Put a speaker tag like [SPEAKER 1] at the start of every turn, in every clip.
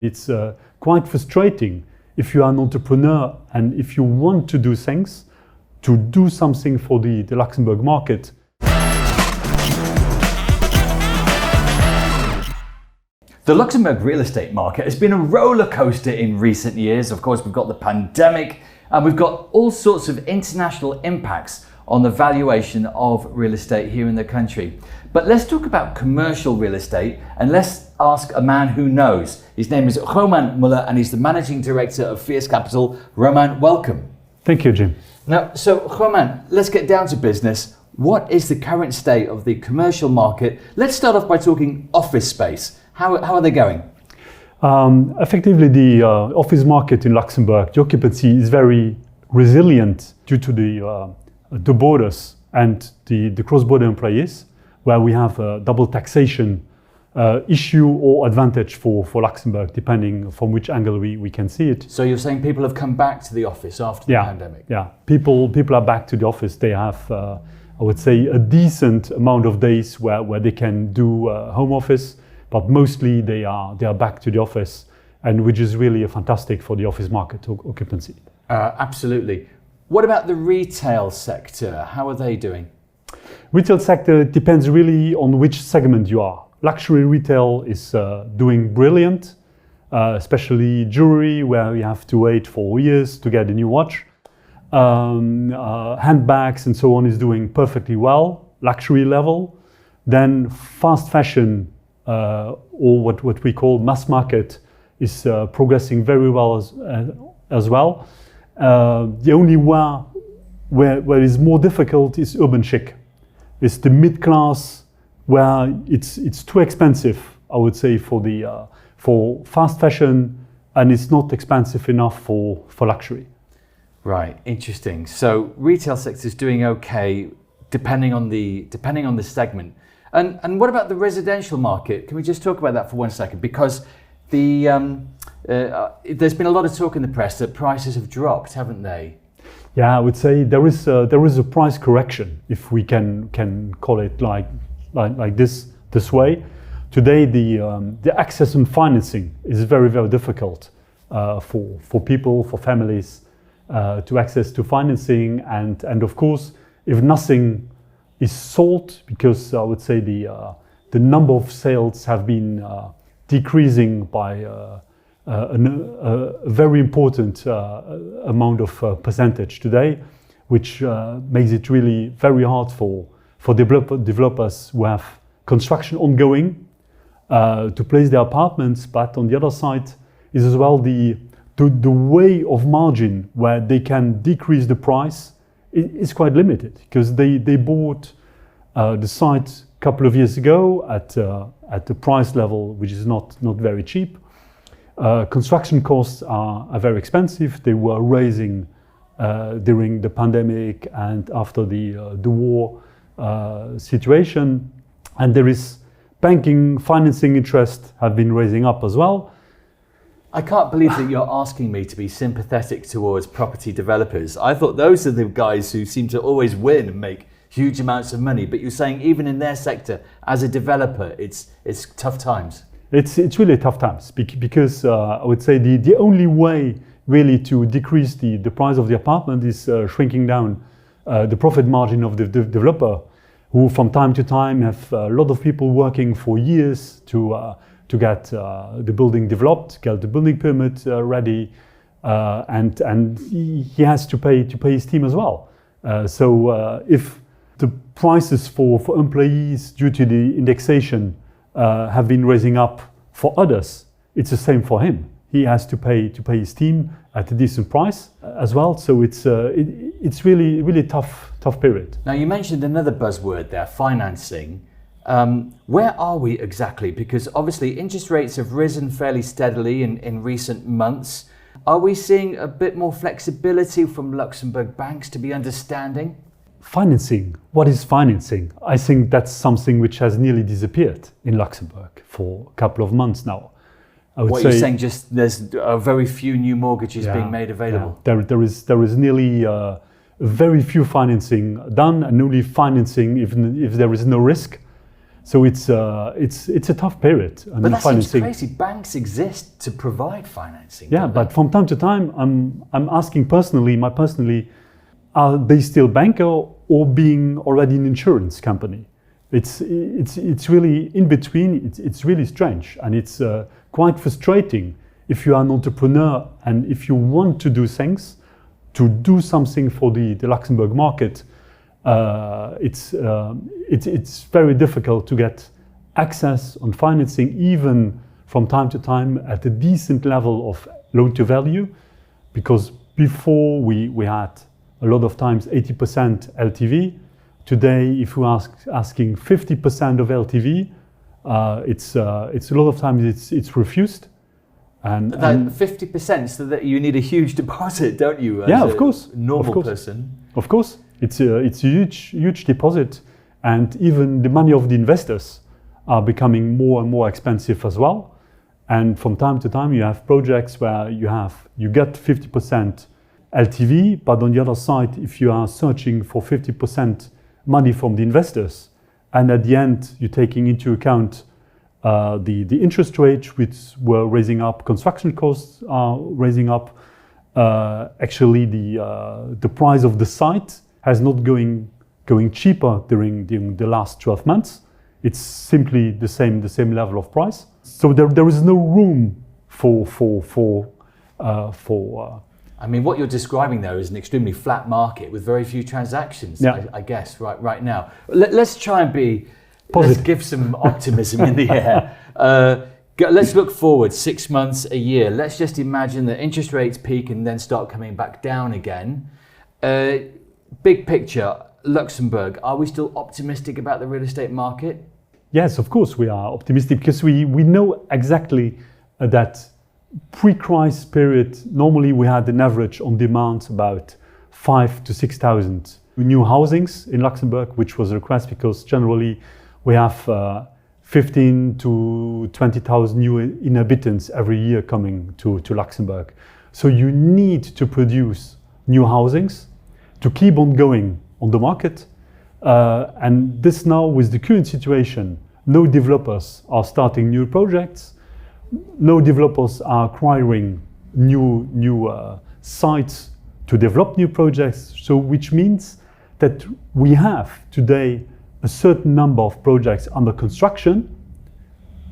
[SPEAKER 1] It's quite frustrating if you are an entrepreneur and if you want to do things, to do something for the Luxembourg market.
[SPEAKER 2] The Luxembourg real estate market has been a roller coaster in recent years. Of course, we've got the pandemic and we've got all sorts of international impacts on the valuation of real estate here in the country. But let's talk about commercial real estate and let's ask a man who knows. His name is Romain Muller and he's the Managing Director of Firce Capital. Romain, welcome.
[SPEAKER 1] Thank you, Jim.
[SPEAKER 2] Now, so Romain, let's get down to business. What is the current state of the commercial market? Let's start off by talking office space. How are they going?
[SPEAKER 1] Effectively, the office market in Luxembourg, the occupancy is very resilient due to the borders and the cross-border employees, where we have a double taxation issue or advantage for Luxembourg, depending from which angle we can see it.
[SPEAKER 2] So you're saying people have come back to the office after the pandemic?
[SPEAKER 1] Yeah, people are back to the office. They have, I would say, a decent amount of days where they can do home office, but mostly they are back to the office, and which is really fantastic for the office market occupancy.
[SPEAKER 2] Absolutely. What about the retail sector? How are they doing?
[SPEAKER 1] Retail sector depends really on which segment you are. Luxury retail is doing brilliant, especially jewelry, where you have to wait for years to get a new watch. Handbags and so on is doing perfectly well, luxury level. Then fast fashion, or what we call mass market, is progressing very well as well. The only where it is more difficult is urban chic. It's the mid-class where it's too expensive, I would say, for fast fashion, and it's not expensive enough for luxury.
[SPEAKER 2] Right, interesting. So retail sector is doing okay, depending on the segment. And what about the residential market? Can we just talk about that for 1 second? Because there's been a lot of talk in the press that prices have dropped, haven't they?
[SPEAKER 1] Yeah, I would say there is a price correction, if we can call it like this way. Today, the access and financing is very, very difficult for people, for families to access to financing, and of course, if nothing is sold, because I would say the number of sales have been decreasing by a very important amount of percentage today, which makes it really very hard for developers who have construction ongoing to place their apartments. But on the other side is as well the way of margin where they can decrease the price is quite limited, because they bought the site a couple of years ago at the price level which is not very cheap. Construction costs are very expensive. They were raising during the pandemic and after the war situation, and there is banking, financing interest have been raising up as well.
[SPEAKER 2] I can't believe that you're asking me to be sympathetic towards property developers. I thought those are the guys who seem to always win and make huge amounts of money, but you're saying even in their sector, as a developer, it's tough times.
[SPEAKER 1] It's really tough times because I would say the only way really to decrease the price of the apartment is shrinking down the profit margin of the developer, who from time to time have a lot of people working for years to get the building developed, get the building permit ready, and he has to pay his team as well. So if the prices for employees due to the indexation have been raising up for others, it's the same for him. He has to pay his team at a decent price as well. So it's really tough period.
[SPEAKER 2] Now you mentioned another buzzword there, financing. Where are we exactly? Because obviously interest rates have risen fairly steadily in recent months. Are we seeing a bit more flexibility from Luxembourg banks to be understanding?
[SPEAKER 1] Financing. What is financing? I think that's something which has nearly disappeared in Luxembourg for a couple of months now.
[SPEAKER 2] What you're saying, just there's very few new mortgages being made available.
[SPEAKER 1] Yeah. There is nearly very few financing done, and only financing if there is no risk. So it's a tough period. I
[SPEAKER 2] But
[SPEAKER 1] mean,
[SPEAKER 2] that
[SPEAKER 1] financing.
[SPEAKER 2] seems crazy. Banks exist to provide financing.
[SPEAKER 1] Yeah,
[SPEAKER 2] don't
[SPEAKER 1] but
[SPEAKER 2] they?
[SPEAKER 1] from time to time, I'm asking personally, are they still banker or being already an insurance company? It's really in between. It's really strange, and it's quite frustrating if you are an entrepreneur and if you want to do things, to do something for the Luxembourg market. It's very difficult to get access on financing, even from time to time at a decent level of loan to value, because before we had a lot of times 80% LTV. Today, if we asking 50% of LTV, it's a lot of times it's refused. And
[SPEAKER 2] That 50%, so that you need a huge deposit, don't you?
[SPEAKER 1] Yeah,
[SPEAKER 2] as
[SPEAKER 1] of course.
[SPEAKER 2] a normal
[SPEAKER 1] Of course.
[SPEAKER 2] person.
[SPEAKER 1] Of course, it's a huge deposit, and even the money of the investors are becoming more and more expensive as well. And from time to time, you have projects where you get 50% LTV, but on the other side, if you are searching for 50% money from the investors, and at the end you're taking into account the interest rates, which were raising up, construction costs are raising up. Actually, the price of the site has not going cheaper during the last 12 months. It's simply the same level of price. So there is no room for
[SPEAKER 2] I mean, what you're describing there is an extremely flat market with very few transactions,
[SPEAKER 1] Yeah.
[SPEAKER 2] I guess, right now. Let's try and be
[SPEAKER 1] Positive.
[SPEAKER 2] Let's give some optimism in the air. Let's look forward 6 months, a year. Let's just imagine that interest rates peak and then start coming back down again. Big picture, Luxembourg, are we still optimistic about the real estate market?
[SPEAKER 1] Yes, of course we are optimistic, because we know exactly that pre-crisis period, normally we had an average on demand about 5,000 to 6,000 new housings in Luxembourg, which was a request because generally we have 15 to 20,000 new inhabitants every year coming to Luxembourg. So you need to produce new housings to keep on going on the market. And this now, with the current situation, no developers are starting new projects. No developers are acquiring new sites to develop new projects. So which means that we have today a certain number of projects under construction,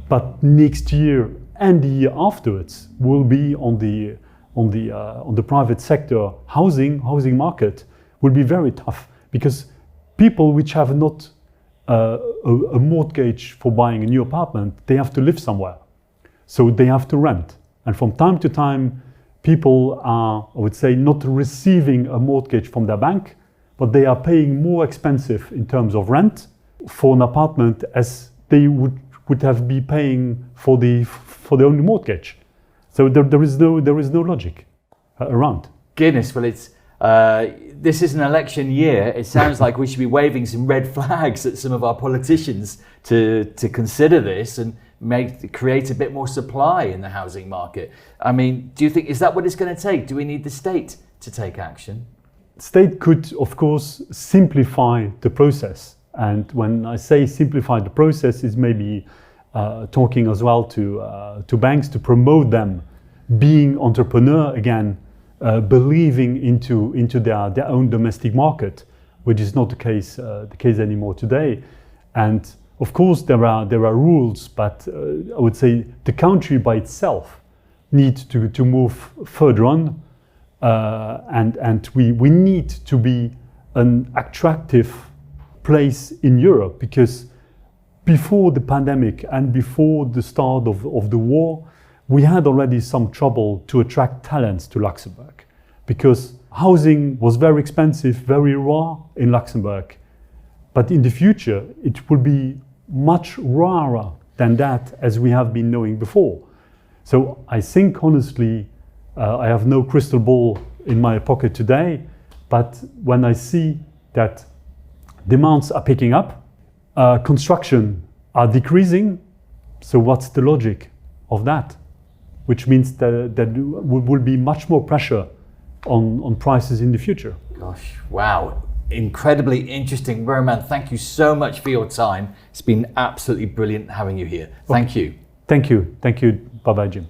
[SPEAKER 1] but next year and the year afterwards will be on the private sector housing market will be very tough, because people which have not a mortgage for buying a new apartment, they have to live somewhere. So they have to rent. And from time to time, people are, I would say, not receiving a mortgage from their bank, but they are paying more expensive in terms of rent for an apartment as they would have been paying for the only mortgage. So there is no logic around.
[SPEAKER 2] Goodness, well, this is an election year. It sounds like we should be waving some red flags at some of our politicians to consider this and create a bit more supply in the housing market. I mean, do you think, is that what it's going to take? Do we need the state to take action?
[SPEAKER 1] State could, of course, simplify the process. And when I say simplify the process, is maybe talking as well to banks to promote them being entrepreneur again, believing into their own domestic market, which is not the case anymore today. And of course, there are rules, but I would say the country by itself needs to move further on, and we need to be an attractive place in Europe, because before the pandemic and before the start of the war, we had already some trouble to attract talents to Luxembourg, because housing was very expensive, very rare in Luxembourg. But in the future, it will be much rarer than that, as we have been knowing before. So I think, honestly, I have no crystal ball in my pocket today, but when I see that demands are picking up, construction are decreasing, so what's the logic of that? Which means that will be much more pressure on prices in the future.
[SPEAKER 2] Gosh, wow. incredibly interesting. Romain, thank you so much for your time. It's been absolutely brilliant having you here. Thank you.
[SPEAKER 1] Thank you. Thank you. Bye-bye, Jim.